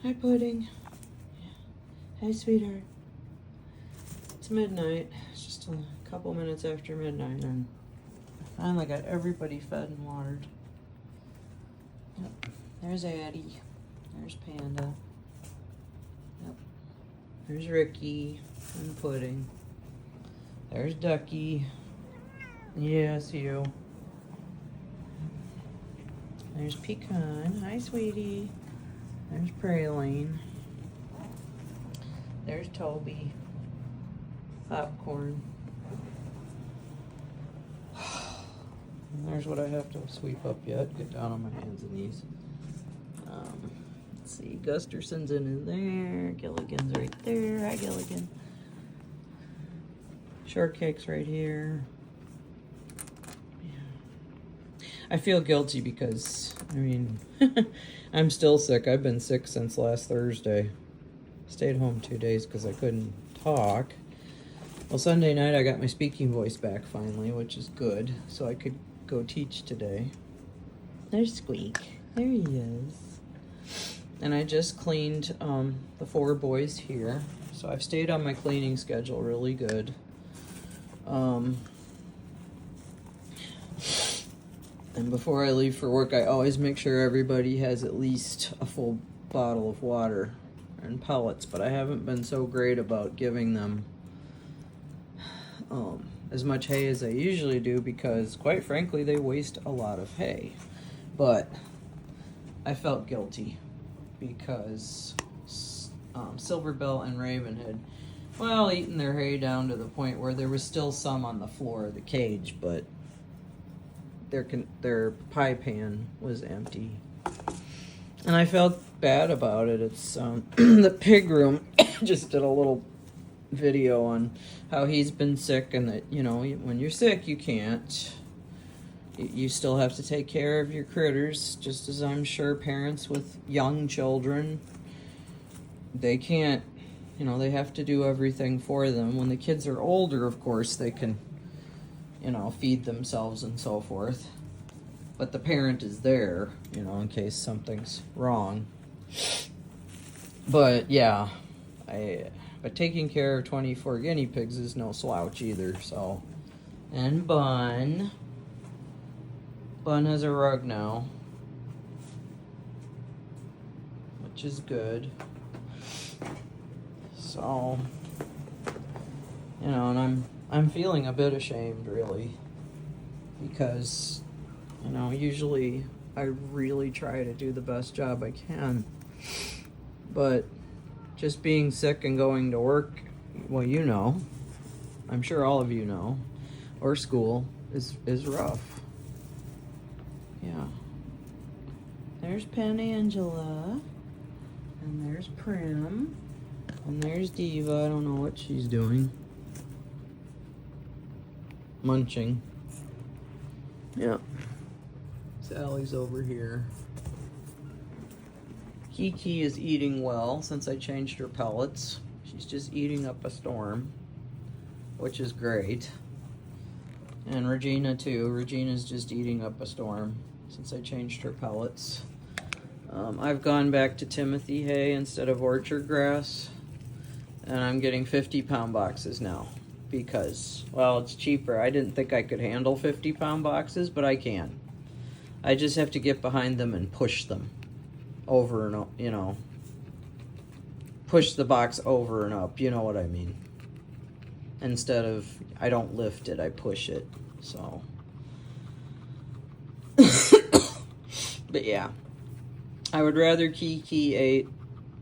Hi, Pudding. Yeah. Hi, sweetheart. It's midnight. It's just a couple minutes after midnight, and I finally got everybody fed and watered. Yep. There's Addie. There's Panda. Yep. There's Ricky and Pudding. There's Ducky. Yes, you. There's Pecan. Hi, sweetie. There's Praline. There's Toby. Popcorn. And there's what I have to sweep up yet. Get down on my hands and knees. Let's see. Gusterson's in there. Gilligan's right there. Hi, Gilligan. Shortcake's right here. Yeah. I feel guilty because, I mean, I'm still sick. I've been sick since last Thursday. Stayed home 2 days because I couldn't talk. Well, Sunday night I got my speaking voice back finally, which is good. So I could go teach today. There's Squeak. There he is. And I just cleaned the 4 boys here. So I've stayed on my cleaning schedule really good. And before I leave for work, I always make sure everybody has at least a full bottle of water and pellets, but I haven't been so great about giving them as much hay as I usually do because, quite frankly, they waste a lot of hay. But I felt guilty because Silverbill and Raven had, well, eaten their hay down to the point where there was still some on the floor of the cage, but their pie pan was empty. And I felt bad about it. It's the pig room just did a little video on how he's been sick and that, you know, when you're sick you can't, you still have to take care of your critters, just as I'm sure parents with young children, they can't, you know, they have to do everything for them. When the kids are older, of course, they can, you know, feed themselves and so forth. But the parent is there, you know, in case something's wrong. But yeah, but taking care of 24 guinea pigs is no slouch either, so. And Bun has a rug now, which is good. So, you know, and I'm feeling a bit ashamed, really, because, you know, usually I really try to do the best job I can, but just being sick and going to work, well, you know, I'm sure all of you know, or school, is rough. Yeah. There's Penny Angela, and there's Prim, and there's Diva. I don't know what she's doing. Munching. Yep. Sally's over here. Kiki is eating well since I changed her pellets. She's just eating up a storm, which is great. And Regina too. Regina's just eating up a storm since I changed her pellets. I've gone back to Timothy hay instead of orchard grass, and I'm getting 50-pound boxes now because, well, it's cheaper. I didn't think I could handle 50-pound boxes, but I can. I just have to get behind them and push them over and up, you know, push the box over and up, you know what I mean. Instead of, I don't lift it, I push it, so. But yeah, I would rather Kiki ate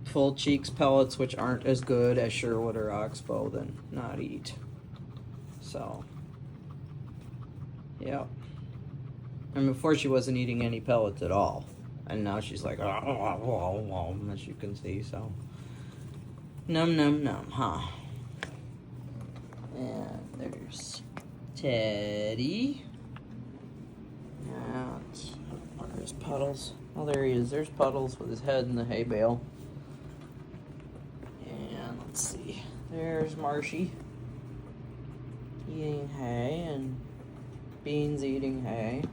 full cheeks pellets, which aren't as good as Sherwood or Oxbow, than not eat. So, yeah. And before she wasn't eating any pellets at all. And now she's like, oh, as you can see, so. Num, num, num, huh? And there's Teddy. And there's Puddles. Oh, there he is. There's Puddles with his head in the hay bale. And let's see. There's Marshy eating hay, and Beans eating hay.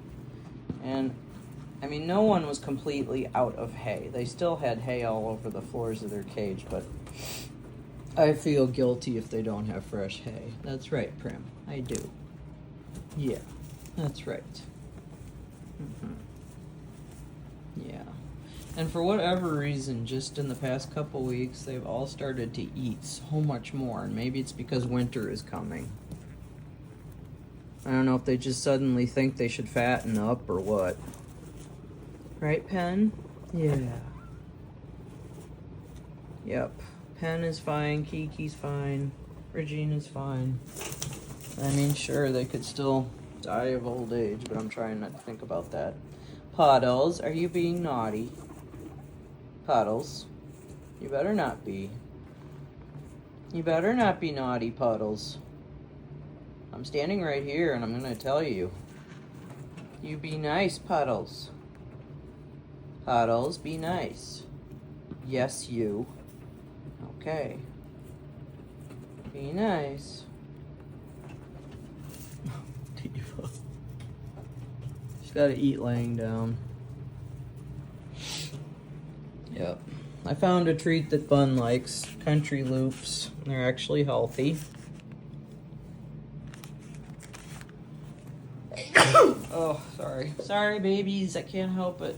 And I mean, no one was completely out of hay. They still had hay all over the floors of their cage, but I feel guilty if they don't have fresh hay. That's right, Prim. I do. Yeah, that's right. Yeah. And for whatever reason, just in the past couple weeks, they've all started to eat so much more. And maybe it's because winter is coming. I don't know if they just suddenly think they should fatten up or what. Right, Pen? Yeah. Yep. Pen is fine. Kiki's fine. Regina's fine. I mean, sure, they could still die of old age, but I'm trying not to think about that. Puddles, are you being naughty? Puddles, you better not be. You better not be naughty, Puddles. I'm standing right here and I'm gonna tell you. You be nice, Puddles. Puddles, be nice. Yes, you. Okay. Be nice. Diva. She's gotta eat laying down. Yep. I found a treat that Bun likes. Country Loops. They're actually healthy. Oh, sorry. Sorry, babies. I can't help it.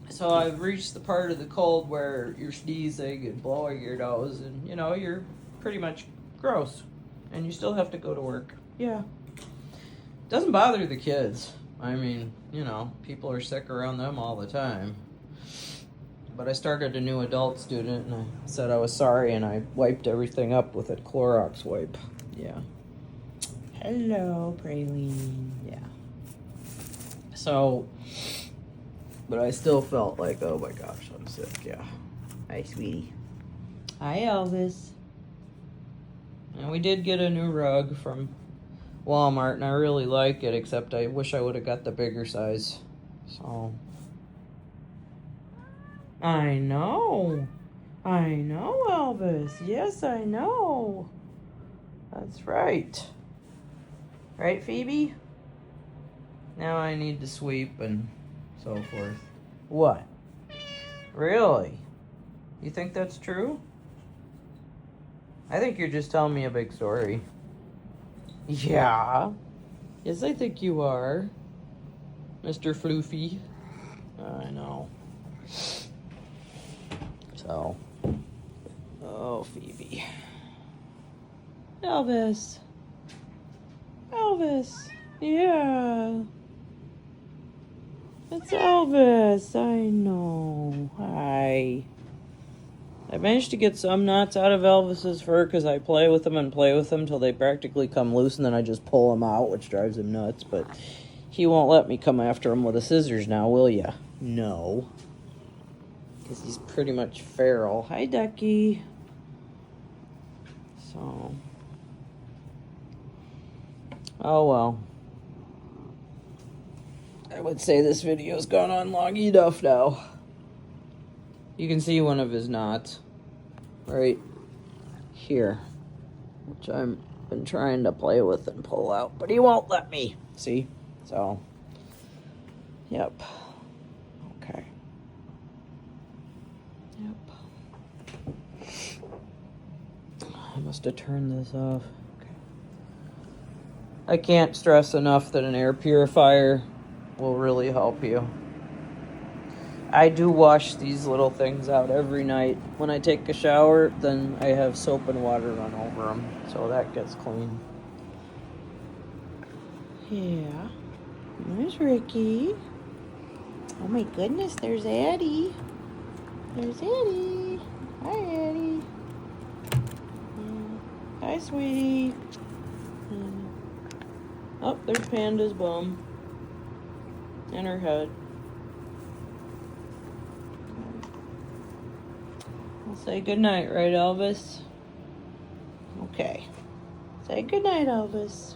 So I've reached the part of the cold where you're sneezing and blowing your nose and, you know, you're pretty much gross. And you still have to go to work. Yeah. Doesn't bother the kids. I mean, you know, people are sick around them all the time. But I started a new adult student and I said I was sorry and I wiped everything up with a Clorox wipe. Yeah. Hello, Praline. Yeah. So, but I still felt like, oh my gosh, I'm sick. Yeah. Hi, sweetie. Hi, Elvis. And we did get a new rug from Walmart and I really like it, except I wish I would have got the bigger size. So, I know, Elvis. Yes, I know. That's right. Right, Phoebe? Now I need to sweep and so forth. What? Really? You think that's true? I think you're just telling me a big story. Yeah. Yes, I think you are. Mr. Floofy. I know. So. Oh, Phoebe. Elvis. Elvis. Yeah. It's Elvis. I know. Hi. I managed to get some knots out of Elvis's fur because I play with them till they practically come loose, and then I just pull them out, which drives him nuts. But he won't let me come after him with the scissors now, will ya? No. Because he's pretty much feral. Hi, Ducky. So. Oh, well. I would say this video's gone on long enough now. You can see one of his knots right here, which I've been trying to play with and pull out, but he won't let me. See? So, yep. Okay. Yep. I must have turned this off. Okay. I can't stress enough that an air purifier will really help you. I do wash these little things out every night. When I take a shower, then I have soap and water run over them, so that gets clean. Yeah. There's Ricky. Oh my goodness, there's Addie. There's Addie. Hi, Addie. Hi, sweetie. Oh, there's Panda's bum. And her head. I'll say goodnight, right, Elvis? Okay. Say goodnight, Elvis.